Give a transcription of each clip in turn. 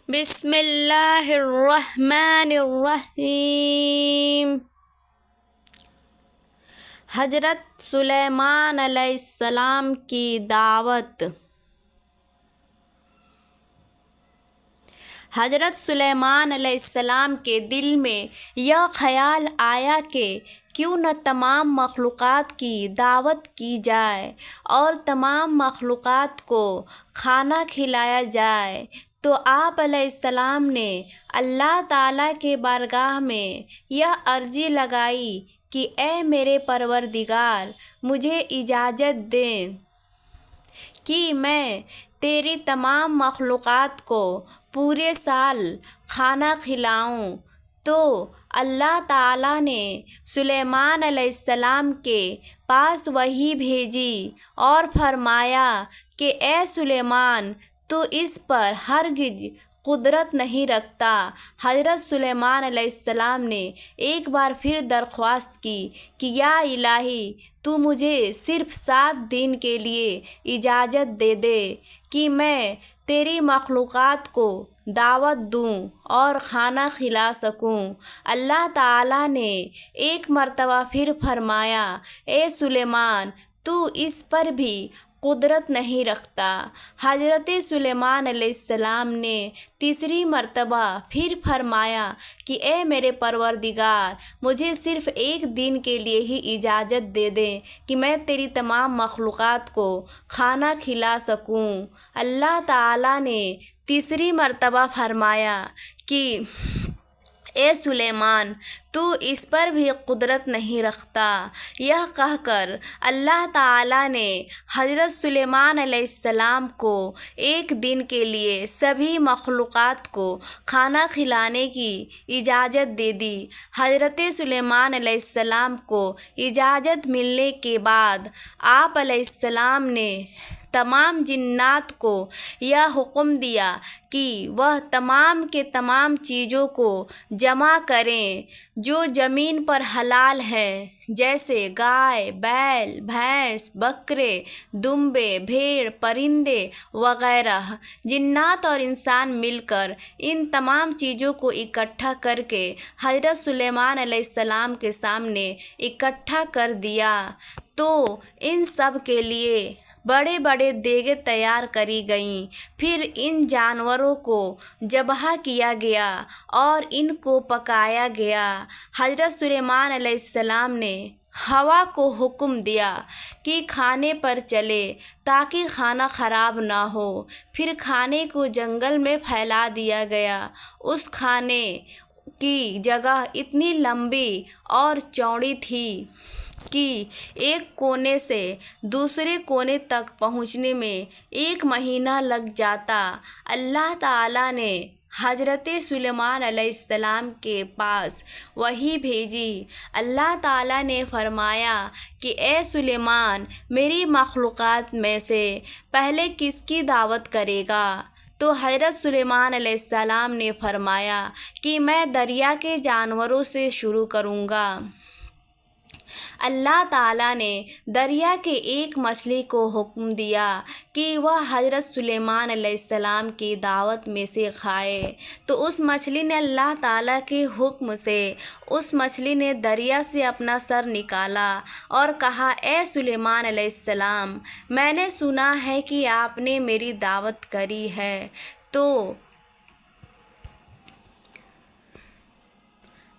بسم اللہ الرحمن الرحیم۔ حضرت سلیمان علیہ السلام کی دعوت۔ حضرت سلیمان علیہ السلام کے دل میں یہ خیال آیا کہ کیوں نہ تمام مخلوقات کی دعوت کی جائے اور تمام مخلوقات کو کھانا کھلایا جائے۔ تو آپ علیہ السلام نے اللہ تعالیٰ کے بارگاہ میں یہ عرضی لگائی کہ اے میرے پروردگار، مجھے اجازت دیں کہ میں تیری تمام مخلوقات کو پورے سال کھانا کھلاؤں۔ تو اللہ تعالیٰ نے سلیمان علیہ السلام کے پاس وحی بھیجی اور فرمایا کہ اے سلیمان، تو اس پر ہرگز قدرت نہیں رکھتا۔ حضرت سلیمان علیہ السلام نے ایک بار پھر درخواست کی کہ یا الہی، تو مجھے صرف 7 دن کے لیے اجازت دے دے کہ میں تیری مخلوقات کو دعوت دوں اور کھانا کھلا سکوں۔ اللہ تعالیٰ نے ایک مرتبہ پھر فرمایا، اے سلیمان، تو اس پر بھی قدرت نہیں رکھتا۔ حضرت سلیمان علیہ السلام نے تیسری مرتبہ پھر فرمایا کہ اے میرے پروردگار، مجھے صرف 1 دن کے لیے ہی اجازت دے دیں کہ میں تیری تمام مخلوقات کو کھانا کھلا سکوں۔ اللہ تعالیٰ نے تیسری مرتبہ فرمایا کہ اے سلیمان، تو اس پر بھی قدرت نہیں رکھتا۔ یہ کہہ کر اللہ تعالیٰ نے حضرت سلیمان علیہ السلام کو 1 دن کے لیے سبھی مخلوقات کو کھانا کھلانے کی اجازت دے دی۔ حضرت سلیمان علیہ السلام کو اجازت ملنے کے بعد آپ علیہ السلام نے تمام جنات کو یہ حکم دیا کہ وہ تمام کے تمام چیزوں کو جمع کریں جو زمین پر حلال ہیں، جیسے گائے، بیل، بھینس، بکرے، دمبے، بھیڑ، پرندے وغیرہ۔ جنات اور انسان مل کر ان تمام چیزوں کو اکٹھا کر کے حضرت سلیمان علیہ السلام کے سامنے اکٹھا کر دیا۔ تو ان سب کے لیے بڑے بڑے دیگیں تیار کری گئیں۔ پھر ان جانوروں کو ذبح کیا گیا اور ان کو پکایا گیا۔ حضرت سلیمان علیہ السلام نے ہوا کو حکم دیا کہ کھانے پر چلے تاکہ کھانا خراب نہ ہو۔ پھر کھانے کو جنگل میں پھیلا دیا گیا۔ اس کھانے کی جگہ اتنی لمبی اور چوڑی تھی کہ ایک کونے سے دوسرے کونے تک پہنچنے میں 1 مہینہ لگ جاتا۔ اللہ تعالیٰ نے حضرت سلیمان علیہ السلام کے پاس وحی بھیجی۔ اللہ تعالیٰ نے فرمایا کہ اے سلیمان، میری مخلوقات میں سے پہلے کس کی دعوت کرے گا؟ تو حضرت سلیمان علیہ السلام نے فرمایا کہ میں دریا کے جانوروں سے شروع کروں گا۔ اللہ تعالیٰ نے دریا کے ایک مچھلی کو حکم دیا کہ وہ حضرت سلیمان علیہ السلام کی دعوت میں سے کھائے۔ تو اس مچھلی نے اللہ تعالیٰ کے حکم سے اس مچھلی نے دریا سے اپنا سر نکالا اور کہا، اے سلیمان علیہ السلام، میں نے سنا ہے کہ آپ نے میری دعوت کری ہے۔ تو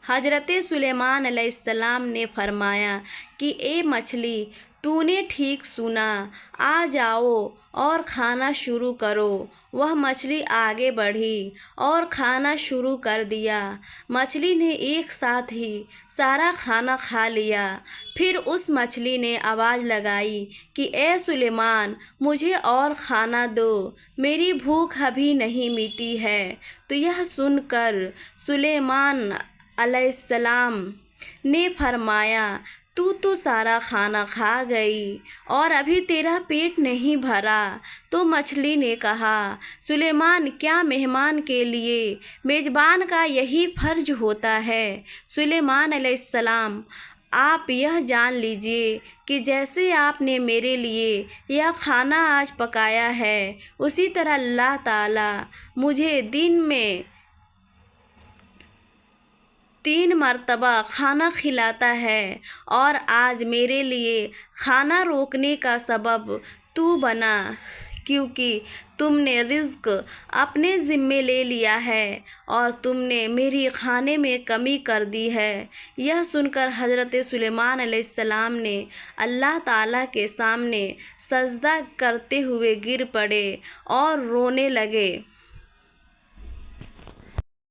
حضرت سلیمان علیہ السلام نے فرمایا کہ اے مچھلی، تو نے ٹھیک سنا، آ جاؤ اور کھانا شروع کرو۔ وہ مچھلی آگے بڑھی اور کھانا شروع کر دیا۔ مچھلی نے ایک ساتھ ہی سارا کھانا کھا لیا۔ پھر اس مچھلی نے آواز لگائی کہ اے سلیمان، مجھے اور کھانا دو، میری بھوک ابھی نہیں مٹی ہے۔ تو یہ سن کر سلیمان علیہ السلام نے فرمایا، تو سارا کھانا کھا گئی اور ابھی تیرا پیٹ نہیں بھرا۔ تو مچھلی نے کہا، سلیمان، کیا مہمان کے لیے میزبان کا یہی فرض ہوتا ہے؟ سلیمان علیہ السلام آپ یہ جان لیجئے کہ جیسے آپ نے میرے لیے یہ کھانا آج پکایا ہے اسی طرح اللہ تعالیٰ مجھے دن میں 3 مرتبہ کھانا کھلاتا ہے، اور آج میرے لیے کھانا روکنے کا سبب تو بنا، کیونکہ تم نے رزق اپنے ذمے لے لیا ہے اور تم نے میری کھانے میں کمی کر دی ہے۔ یہ سن کر حضرت سلیمان علیہ السلام نے اللہ تعالیٰ کے سامنے سجدہ کرتے ہوئے گر پڑے اور رونے لگے۔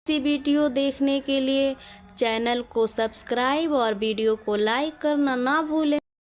ایسی ویڈیو دیکھنے کے لیے چینل کو سبسکرائب اور ویڈیو کو لائک کرنا نہ بھولیں۔